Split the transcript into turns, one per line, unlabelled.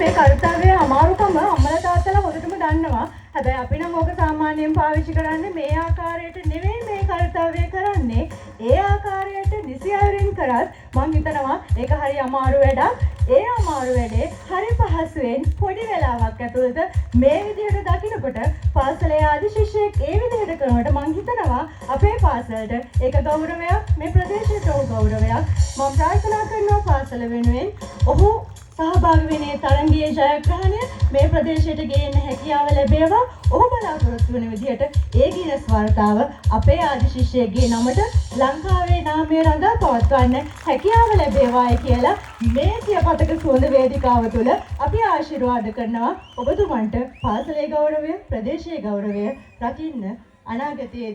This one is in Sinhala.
මේ කාර්යය අමාරුකම අම්මලා තාත්තලා හොඳටම දන්නවා. හැබැයි අපි නම් ඕක සාමාන්‍යයෙන් පාවිච්චි කරන්නේ මේ ආකාරයට නෙවෙයි මේ කාර්යය කරන්නේ. ඒ ආකාරයට නිසි අයුරින් කරත් මම හිතනවා ඒක හරි අමාරු වැඩක්. ඒ අමාරු වැඩේ හරි පහසුවෙන් පොඩි වෙලාවක් ඇතුළත මේ විදිහට දකින්නකොට පාසලේ ආදි ශිෂ්‍යයෙක් ඒ විදිහට කරනකොට මම හිතනවා අපේ පාසලට ඒක ගෞරවයක්, මේ ප්‍රදේශයට ගෞරවයක්. මම ප්‍රාර්ථනා කරනවා පාසල වෙනුවෙන් ඔහු සහභාගී වෙන්නේ තරංගයේ ජයග්‍රහණය මේ ප්‍රදේශයට ගේන්න හැකියාව ලැබේවා. ඔහු බලාපොරොත්තු වෙන විදිහට ඒ ගිනස් වාර්තාව අපේ ආදි ශිෂ්‍යයෙක්ගේ නමට ලංකාවේ නාමය රඳා පවත්වන්න හැකියාව ලැබේවායි කියලා මේ සියපතක සුවඳ වේදිකාව තුළ අපි ආශිර්වාද කරනවා ඔබතුමන්ට පාසලේ ගෞරවය, ප්‍රදේශයේ ගෞරවය රකින්න අනාගතයේදී